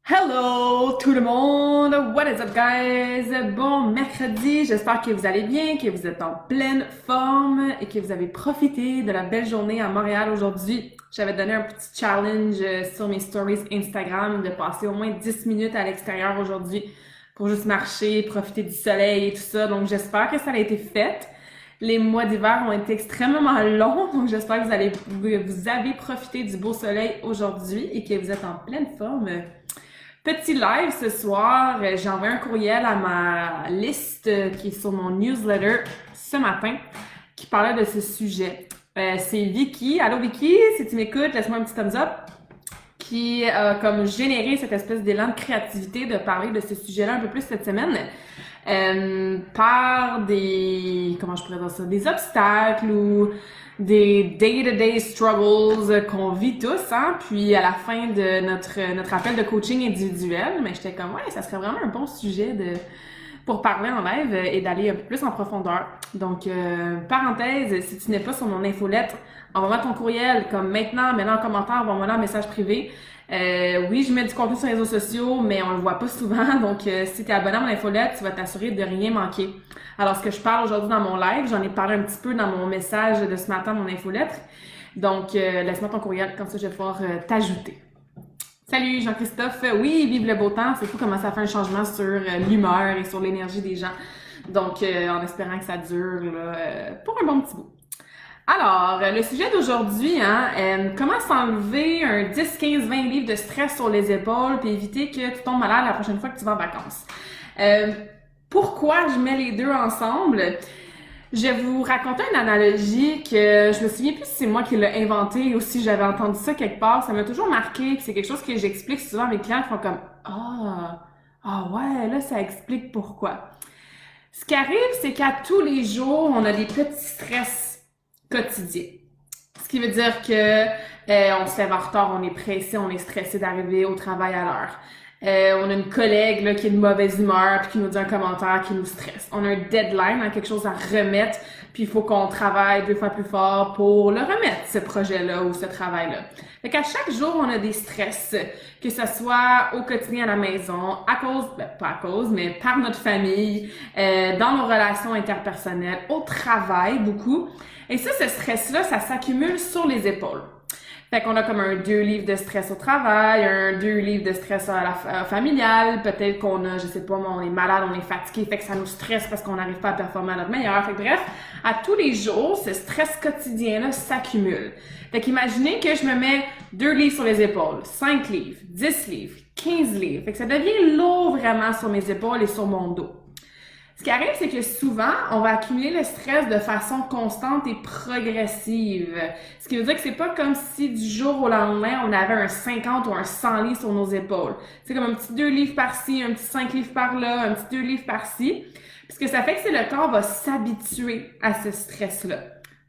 Hello tout le monde! What is up guys? Bon mercredi, j'espère que vous allez bien, que vous êtes en pleine forme et que vous avez profité de la belle journée à Montréal aujourd'hui. J'avais donné un petit challenge sur mes stories Instagram de passer au moins 10 minutes à l'extérieur aujourd'hui pour juste marcher, profiter du soleil et tout ça. Donc j'espère que ça a été fait. Les mois d'hiver ont été extrêmement longs, donc j'espère que vous avez profité du beau soleil aujourd'hui et que vous êtes en pleine forme. Petit live ce soir, j'ai envoyé un courriel à ma liste qui est sur mon newsletter ce matin qui parlait de ce sujet. C'est Vicky. Allô Vicky, si tu m'écoutes, laisse-moi un petit thumbs up qui a comme généré cette espèce d'élan de créativité de parler de ce sujet-là un peu plus cette semaine par comment je pourrais dire ça, des obstacles ou des day-to-day struggles qu'on vit tous, hein, puis à la fin de notre appel de coaching individuel, mais j'étais comme, ouais, ça serait vraiment un bon sujet pour parler en live et d'aller un peu plus en profondeur. Donc, parenthèse, si tu n'es pas sur mon infolettre, envoie-moi ton courriel, comme maintenant, mets-le en commentaire, envoie-moi un message privé. Oui, je mets du contenu sur les réseaux sociaux, mais on le voit pas souvent, donc si tu es abonné à mon infolette, tu vas t'assurer de rien manquer. Alors, ce que je parle aujourd'hui dans mon live, j'en ai parlé un petit peu dans mon message de ce matin, mon infolettre. Donc, laisse-moi ton courriel, comme ça je vais pouvoir t'ajouter. Salut Jean-Christophe, oui, vive le beau temps, c'est fou comment ça fait un changement sur l'humeur et sur l'énergie des gens. Donc, en espérant que ça dure là, pour un bon petit bout. Alors, le sujet d'aujourd'hui, hein, comment s'enlever un 10, 15, 20 livres de stress sur les épaules puis éviter que tu tombes malade la prochaine fois que tu vas en vacances. Pourquoi je mets les deux ensemble? Je vais vous raconter une analogie que je me souviens plus si c'est moi qui l'ai inventée ou si j'avais entendu ça quelque part. Ça m'a toujours marqué, puis c'est quelque chose que j'explique souvent à mes clients qui font comme ah ouais, là ça explique pourquoi. Ce qui arrive, c'est qu'à tous les jours, on a des petits stress quotidiens. Ce qui veut dire que on se lève en retard, on est pressé, on est stressé d'arriver au travail à l'heure. On a une collègue là, qui est de mauvaise humeur puis qui nous dit un commentaire qui nous stresse. On a un deadline, hein, quelque chose à remettre, puis il faut qu'on travaille 2 fois plus fort pour le remettre, ce projet-là ou ce travail-là. Fait qu'à chaque jour, on a des stress, que ce soit au quotidien à la maison, à cause, pas à cause, mais par notre famille, dans nos relations interpersonnelles, au travail beaucoup. Et ça, ce stress-là, ça s'accumule sur les épaules. Fait qu'on a comme un 2 livres de stress au travail, un 2 livres de stress à la familiale, peut-être qu'on a, je sais pas, on est malade, on est fatigué, fait que ça nous stresse parce qu'on n'arrive pas à performer à notre meilleur. Fait que bref, à tous les jours, ce stress quotidien-là s'accumule. Fait qu'imaginez que je me mets 2 livres sur les épaules, 5 livres, 10 livres, 15 livres. Fait que ça devient lourd vraiment sur mes épaules et sur mon dos. Ce qui arrive, c'est que souvent, on va accumuler le stress de façon constante et progressive. Ce qui veut dire que c'est pas comme si du jour au lendemain, on avait un 50 ou un 100 livres sur nos épaules. C'est comme un petit 2 livres par-ci, un petit 5 livres par-là, un petit 2 livres par-ci. Puis ce que ça fait, c'est que le corps va s'habituer à ce stress-là.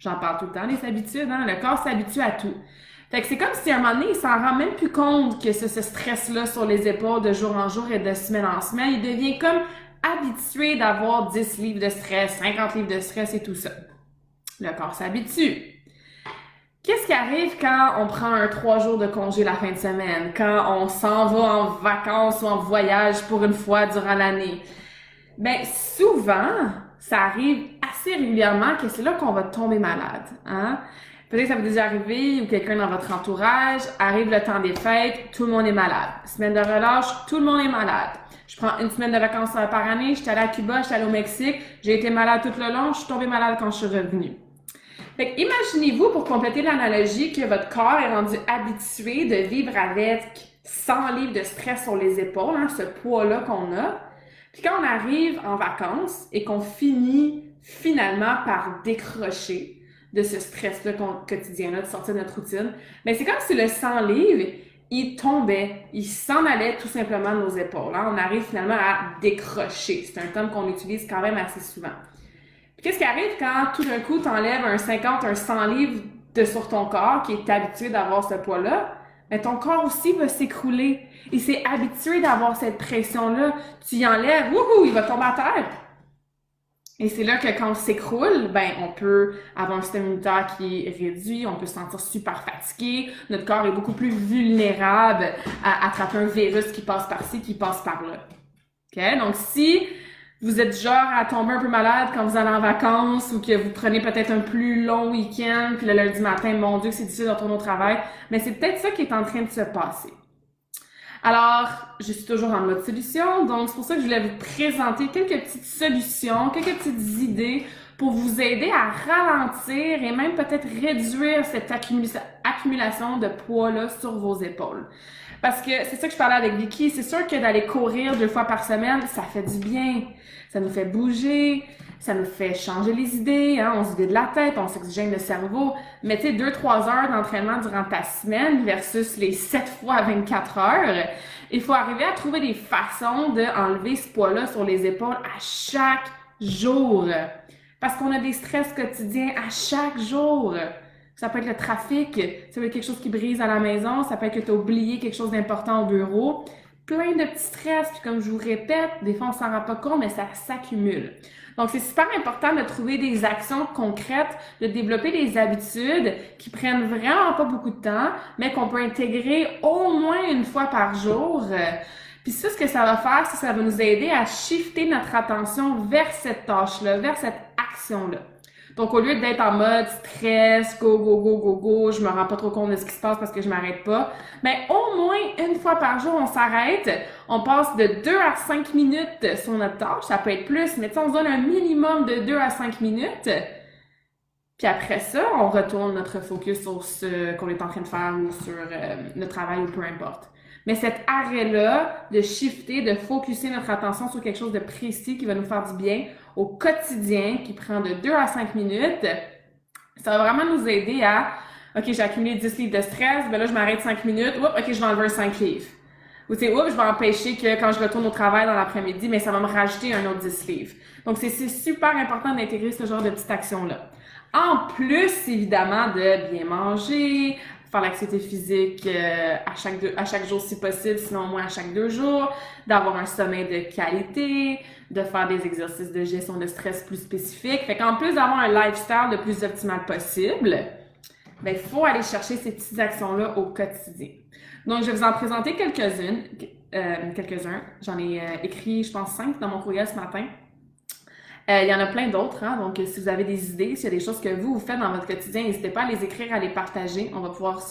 J'en parle tout le temps, les habitudes, hein? Le corps s'habitue à tout. Fait que c'est comme si à un moment donné, il s'en rend même plus compte que ce stress-là sur les épaules de jour en jour et de semaine en semaine, il devient comme habitué d'avoir 10 livres de stress, 50 livres de stress et tout ça. Le corps s'habitue. Qu'est-ce qui arrive quand on prend un 3 jours de congé la fin de semaine, quand on s'en va en vacances ou en voyage pour une fois durant l'année? Ben, souvent, ça arrive assez régulièrement que c'est là qu'on va tomber malade, hein? Peut-être que ça vous est déjà arrivé ou quelqu'un dans votre entourage, arrive le temps des fêtes, tout le monde est malade. Semaine de relâche, tout le monde est malade. Je prends une semaine de vacances par année, j'étais allée à Cuba, j'étais allée au Mexique, j'ai été malade tout le long, je suis tombée malade quand je suis revenue. Fait que imaginez-vous, pour compléter l'analogie, que votre corps est rendu habitué de vivre avec 100 livres de stress sur les épaules, hein, ce poids-là qu'on a. Puis quand on arrive en vacances et qu'on finit finalement par décrocher de ce stress-là quotidien-là, de sortir de notre routine, ben c'est comme si le 100 livres, il tombait, il s'en allait tout simplement de nos épaules. Hein? On arrive finalement à décrocher. C'est un terme qu'on utilise quand même assez souvent. Puis qu'est-ce qui arrive quand tout d'un coup, tu enlèves un 50, un 100 livres de sur ton corps qui est habitué d'avoir ce poids-là? Mais ton corps aussi va s'écrouler. Il s'est habitué d'avoir cette pression-là. Tu y enlèves, wouhou, il va tomber à terre. Et c'est là que quand on s'écroule, ben on peut avoir un système immunitaire qui est réduit, on peut se sentir super fatigué, notre corps est beaucoup plus vulnérable à attraper un virus qui passe par-ci, qui passe par-là. OK? Donc si vous êtes du genre à tomber un peu malade quand vous allez en vacances ou que vous prenez peut-être un plus long week-end, puis le lundi matin, mon Dieu, que c'est difficile de retourner au travail, mais c'est peut-être ça qui est en train de se passer. Alors, je suis toujours en mode solution, donc c'est pour ça que je voulais vous présenter quelques petites solutions, quelques petites idées pour vous aider à ralentir et même peut-être réduire cette accumulation de poids-là sur vos épaules. Parce que c'est ça que je parlais avec Vicky, c'est sûr que d'aller courir 2 fois par semaine, ça fait du bien, ça nous fait bouger, ça nous fait changer les idées, hein, on se vide la tête, on s'oxygène le cerveau. Mais tu sais, 2-3 heures d'entraînement durant ta semaine versus les 7 fois 24 heures, il faut arriver à trouver des façons d'enlever ce poids-là sur les épaules à chaque jour. Parce qu'on a des stress quotidiens à chaque jour. Ça peut être le trafic, ça peut être quelque chose qui brise à la maison, ça peut être que tu as oublié quelque chose d'important au bureau. Plein de petits stress, puis comme je vous répète, des fois on s'en rend pas compte, mais ça s'accumule. Donc c'est super important de trouver des actions concrètes, de développer des habitudes qui prennent vraiment pas beaucoup de temps, mais qu'on peut intégrer au moins 1 fois par jour. Puis ça, ce que ça va faire, c'est que ça va nous aider à shifter notre attention vers cette tâche-là, vers cette action-là. Donc, au lieu d'être en mode stress, go, go, go, go, go, je me rends pas trop compte de ce qui se passe parce que je m'arrête pas, mais au moins 1 fois par jour, on s'arrête, on passe de 2 à 5 minutes sur notre tâche, ça peut être plus, mais on se donne un minimum de 2 à 5 minutes, puis après ça, on retourne notre focus sur ce qu'on est en train de faire ou sur le travail ou peu importe. Mais cet arrêt-là, de shifter, de focuser notre attention sur quelque chose de précis qui va nous faire du bien au quotidien, qui prend de 2 à 5 minutes, ça va vraiment nous aider à, OK, j'ai accumulé 10 livres de stress, ben là, je m'arrête 5 minutes, oups, OK, je vais enlever un 5 livres. Ou tu sais, oups, je vais empêcher que quand je retourne au travail dans l'après-midi, mais ça va me rajouter un autre 10 livres. Donc, c'est super important d'intégrer ce genre de petites actions-là. En plus, évidemment, de bien manger, faire l'activité physique à chaque jour si possible, sinon au moins à chaque 2 jours, d'avoir un sommeil de qualité, de faire des exercices de gestion de stress plus spécifiques. Fait qu'en plus d'avoir un lifestyle le plus optimal possible, ben, il faut aller chercher ces petites actions-là au quotidien. Donc, je vais vous en présenter quelques-uns. J'en ai écrit, je pense, 5 dans mon courriel ce matin. Il y en a plein d'autres, hein? Donc si vous avez des idées, s'il y a des choses que vous faites dans votre quotidien, n'hésitez pas à les écrire, à les partager. On va pouvoir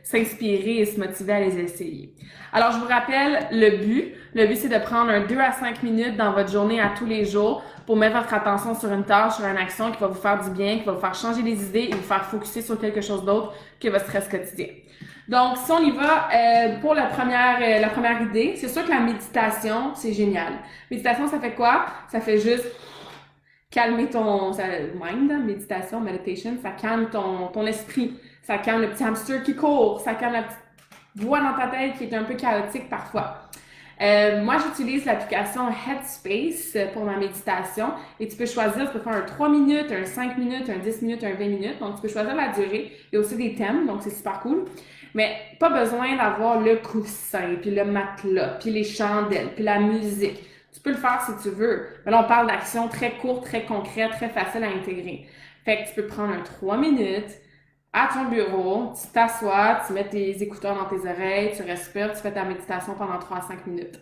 s'inspirer et se motiver à les essayer. Alors, je vous rappelle le but. Le but, c'est de prendre 2 à 5 minutes dans votre journée à tous les jours pour mettre votre attention sur une tâche, sur une action qui va vous faire du bien, qui va vous faire changer les idées et vous faire focuser sur quelque chose d'autre que votre stress quotidien. Donc, si on y va pour la première idée, c'est sûr que la méditation, c'est génial. Méditation, ça fait quoi? Ça fait juste calmer ton mind, méditation, meditation, ça calme ton esprit, ça calme le petit hamster qui court, ça calme la petite voix dans ta tête qui est un peu chaotique parfois. Moi, j'utilise l'application Headspace pour ma méditation et tu peux choisir, tu peux faire un 3 minutes, un 5 minutes, un 10 minutes, un 20 minutes. Donc, tu peux choisir la durée. Il y a aussi des thèmes, donc c'est super cool. Mais pas besoin d'avoir le coussin, puis le matelas, puis les chandelles, puis la musique. Tu peux le faire si tu veux. Mais là, on parle d'actions très courtes, très concrètes, très faciles à intégrer. Fait que tu peux prendre un 3 minutes à ton bureau, tu t'assois, tu mets tes écouteurs dans tes oreilles, tu respires, tu fais ta méditation pendant 3 à 5 minutes.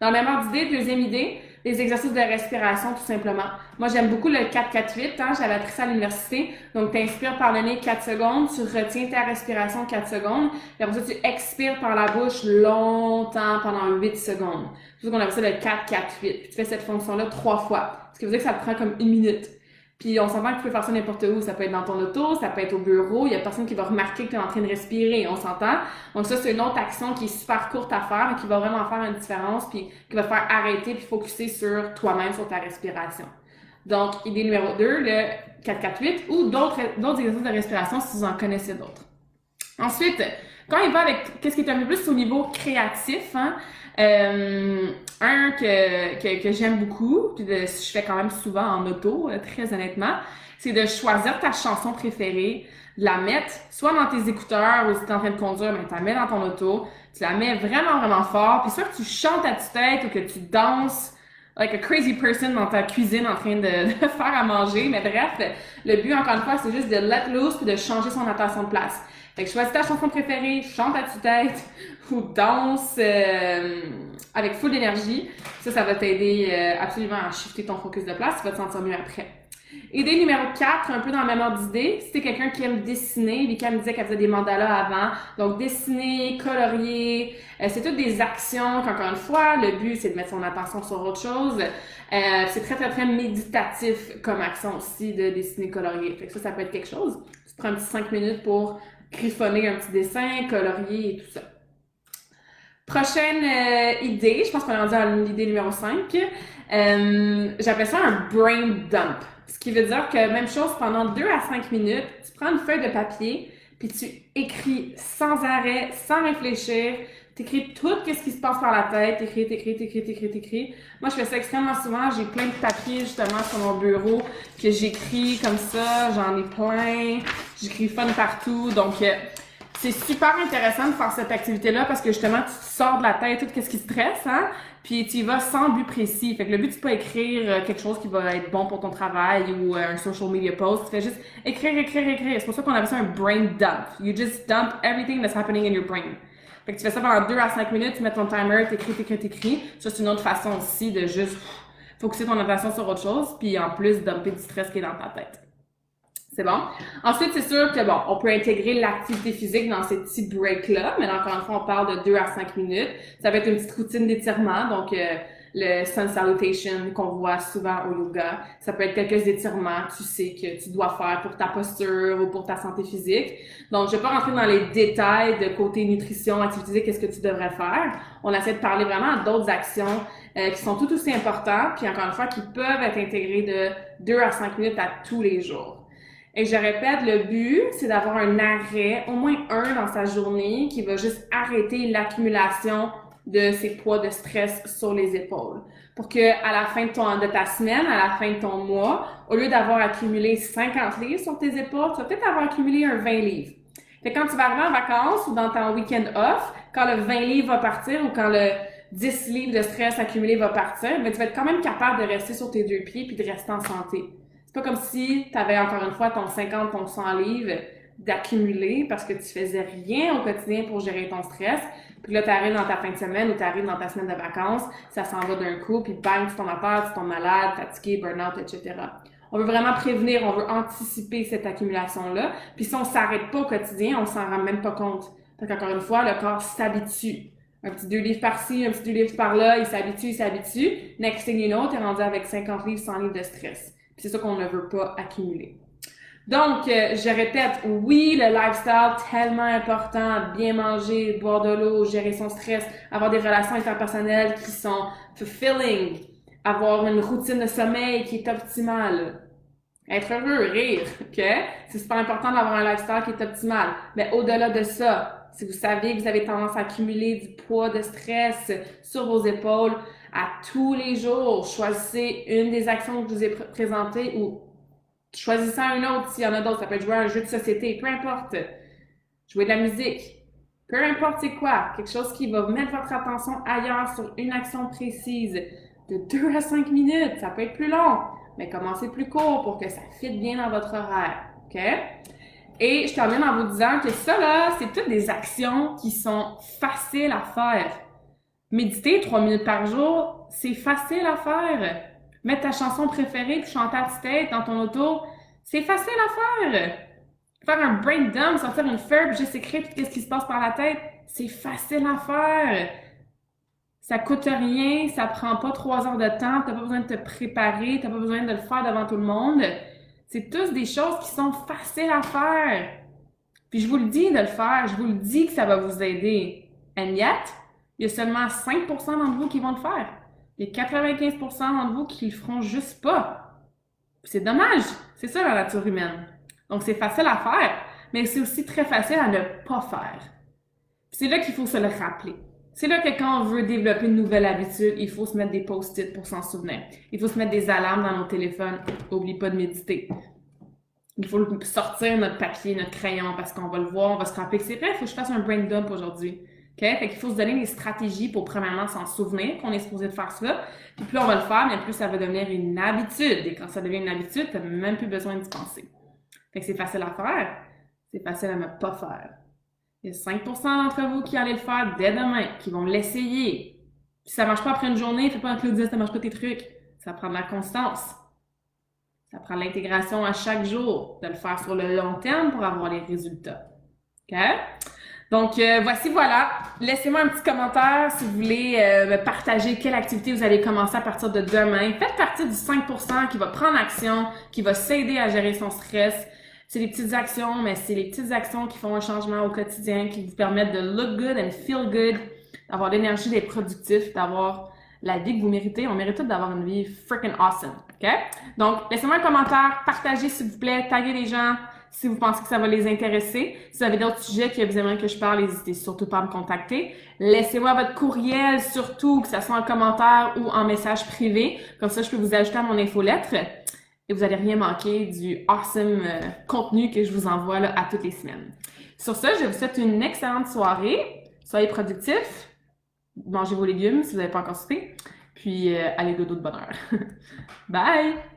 Dans le même ordre d'idée, deuxième idée, les exercices de respiration tout simplement. Moi, j'aime beaucoup le 4-4-8, hein, j'avais appris ça à l'université. Donc, tu inspires par le nez 4 secondes, tu retiens ta respiration 4 secondes, et après ça, tu expires par la bouche longtemps pendant 8 secondes. C'est pour ça qu'on appelle ça le 4-4-8. Puis tu fais cette fonction-là 3 fois, ce qui veut dire que ça te prend comme 1 minute. Puis on s'entend que tu peux faire ça n'importe où. Ça peut être dans ton auto, ça peut être au bureau. Il y a personne qui va remarquer que tu es en train de respirer. On s'entend? Donc ça, c'est une autre action qui est super courte à faire et qui va vraiment faire une différence puis qui va te faire arrêter puis focuser sur toi-même, sur ta respiration. Donc, idée numéro 2, le 4-4-8 ou d'autres exercices de respiration si vous en connaissez d'autres. Ensuite, quand il va avec qu'est-ce qui est un peu plus au niveau créatif, hein, un que j'aime beaucoup, puis je fais quand même souvent en auto, très honnêtement, c'est de choisir ta chanson préférée, de la mettre soit dans tes écouteurs ou si tu es en train de conduire, mais tu la mets dans ton auto, tu la mets vraiment, vraiment fort, puis soit que tu chantes à tue-tête ou que tu danses like a crazy person dans ta cuisine en train de faire à manger. Mais bref, le but, encore une fois, c'est juste de let loose puis de changer son attention de place. Fait que choisis ta chanson préférée, chante à tue-tête ou danse avec full d'énergie. Ça va t'aider absolument à shifter ton focus de place. Tu vas te sentir mieux après. Idée numéro 4, un peu dans le même ordre d'idée, si t'es quelqu'un qui aime dessiner, Vika me disait qu'elle faisait des mandalas avant, donc dessiner, colorier, c'est toutes des actions qu'encore une fois, le but c'est de mettre son attention sur autre chose. C'est très très très méditatif comme action aussi de dessiner, colorier. Fait que ça peut être quelque chose. Tu te prends un petit 5 minutes pour griffonner un petit dessin, colorier et tout ça. Prochaine idée, je pense qu'on est rendu à l'idée numéro 5. J'appelle ça un brain dump. Ce qui veut dire que même chose, pendant 2 à 5 minutes, tu prends une feuille de papier, puis tu écris sans arrêt, sans réfléchir. T'écris tout ce qui se passe par la tête. T'écris. Moi, je fais ça extrêmement souvent. J'ai plein de papiers, justement, sur mon bureau que j'écris comme ça. J'en ai plein. J'écris fun partout. Donc, c'est super intéressant de faire cette activité-là parce que justement, tu te sors de la tête tout ce qui stresse, hein, puis tu y vas sans but précis. Fait que le but, c'est pas écrire quelque chose qui va être bon pour ton travail ou un social media post. Tu fais juste écrire. C'est pour ça qu'on appelle ça un brain dump. You just dump everything that's happening in your brain. Fait que tu fais ça pendant 2 à 5 minutes, tu mets ton timer, t'écris. Ça, c'est une autre façon aussi de juste focuser ton attention sur autre chose, puis en plus, dumper du stress qui est dans ta tête. C'est bon. Ensuite, c'est sûr que bon, on peut intégrer l'activité physique dans ces petits breaks-là, mais encore une fois, on parle de 2 à 5 minutes. Ça va être une petite routine d'étirement, donc le sun salutation qu'on voit souvent au yoga. Ça peut être quelques étirements que tu sais que tu dois faire pour ta posture ou pour ta santé physique. Donc, je vais pas rentrer dans les détails de côté nutrition, activité physique, qu'est-ce que tu devrais faire. On essaie de parler vraiment d'autres actions qui sont tout aussi importantes, puis encore une fois, qui peuvent être intégrées de 2 à 5 minutes à tous les jours. Et je répète, le but, c'est d'avoir un arrêt, au moins un dans sa journée, qui va juste arrêter l'accumulation de ces poids de stress sur les épaules. Pour que à la fin de ta semaine, à la fin de ton mois, au lieu d'avoir accumulé 50 livres sur tes épaules, tu vas peut-être avoir accumulé un 20 livres. Fait que quand tu vas arriver en vacances ou dans ton week-end off, quand le 20 livres va partir ou quand le 10 livres de stress accumulé va partir, ben tu vas être quand même capable de rester sur tes 2 pieds puis de rester en santé. C'est pas comme si tu avais encore une fois ton 50, ton 100 livres d'accumuler parce que tu faisais rien au quotidien pour gérer ton stress. Puis là, tu arrives dans ta fin de semaine ou tu arrives dans ta semaine de vacances, ça s'en va d'un coup, puis bang, tu tombes à terre, tu tombes malade, fatigué, burn-out, etc. On veut vraiment prévenir, on veut anticiper cette accumulation-là. Puis si on s'arrête pas au quotidien, on s'en rend même pas compte. Donc encore une fois, le corps s'habitue. Un petit 2 livres par-ci, un petit 2 livres par-là, il s'habitue. Next thing you know, t'es rendu avec 50 livres, 100 livres de stress. Puis c'est ça qu'on ne veut pas accumuler. Donc, je répète, oui, le lifestyle, tellement important, bien manger, boire de l'eau, gérer son stress, avoir des relations interpersonnelles qui sont fulfilling, avoir une routine de sommeil qui est optimale, être heureux, rire, ok? C'est super important d'avoir un lifestyle qui est optimal. Mais au-delà de ça, si vous savez que vous avez tendance à accumuler du poids de stress sur vos épaules à tous les jours, choisissez une des actions que je vous ai présentées ou choisissez une autre s'il y en a d'autres. Ça peut être jouer à un jeu de société, peu importe. Jouer de la musique, peu importe c'est quoi. Quelque chose qui va mettre votre attention ailleurs sur une action précise de 2 à 5 minutes. Ça peut être plus long, mais commencez plus court pour que ça fitte bien dans votre horaire. OK? Et je termine en vous disant que ça, là, c'est toutes des actions qui sont faciles à faire. Méditer 3 minutes par jour, c'est facile à faire. Mettre ta chanson préférée puis chanter à tête dans ton auto, c'est facile à faire. Faire un brain dump, sortir une feuille puis juste écrire tout ce qui se passe par la tête, c'est facile à faire. Ça coûte rien, ça prend pas 3 heures de temps, t'as pas besoin de te préparer, t'as pas besoin de le faire devant tout le monde. C'est tous des choses qui sont faciles à faire. Puis je vous le dis de le faire, je vous le dis que ça va vous aider. And yet, il y a seulement 5% d'entre vous qui vont le faire. Il y a 95% d'entre vous qui le feront juste pas. C'est dommage. C'est ça la nature humaine. Donc c'est facile à faire, mais c'est aussi très facile à ne pas faire. C'est là qu'il faut se le rappeler. C'est là que quand on veut développer une nouvelle habitude, il faut se mettre des post-it pour s'en souvenir. Il faut se mettre des alarmes dans nos téléphones. N'oublie pas de méditer. Il faut sortir notre papier, notre crayon, parce qu'on va le voir, on va se rappeler que c'est vrai, il faut que je fasse un brain dump aujourd'hui. OK? Fait qu'il faut se donner des stratégies pour premièrement s'en souvenir qu'on est supposé de faire ça. Puis plus on va le faire, mais plus ça va devenir une habitude. Et quand ça devient une habitude, t'as même plus besoin d'y penser. Fait que c'est facile à faire. C'est facile à ne pas faire. Il y a 5% d'entre vous qui allaient le faire dès demain, qui vont l'essayer. Si ça marche pas après une journée, fais pas un Claudia, ça marche pas tes trucs. Ça prend de la constance. Ça prend de l'intégration à chaque jour, de le faire sur le long terme pour avoir les résultats. OK? Donc, voilà. Laissez-moi un petit commentaire si vous voulez me partager quelle activité vous allez commencer à partir de demain. Faites partie du 5% qui va prendre action, qui va s'aider à gérer son stress. C'est des petites actions, mais c'est les petites actions qui font un changement au quotidien, qui vous permettent de look good and feel good, d'avoir l'énergie, d'être productif, d'avoir la vie que vous méritez. On mérite tous d'avoir une vie freaking awesome. OK? Donc, laissez-moi un commentaire, partagez s'il vous plaît, taguez les gens si vous pensez que ça va les intéresser. Si vous avez d'autres sujets que vous aimeriez que je parle, n'hésitez surtout pas à me contacter. Laissez-moi votre courriel, surtout, que ce soit en commentaire ou en message privé. Comme ça, je peux vous ajouter à mon infolettre. Et vous n'allez rien manquer du awesome contenu que je vous envoie là, à toutes les semaines. Sur ce, je vous souhaite une excellente soirée. Soyez productifs. Mangez vos légumes si vous n'avez pas encore soupé. Puis, allez dodo de bonne heure. Bye!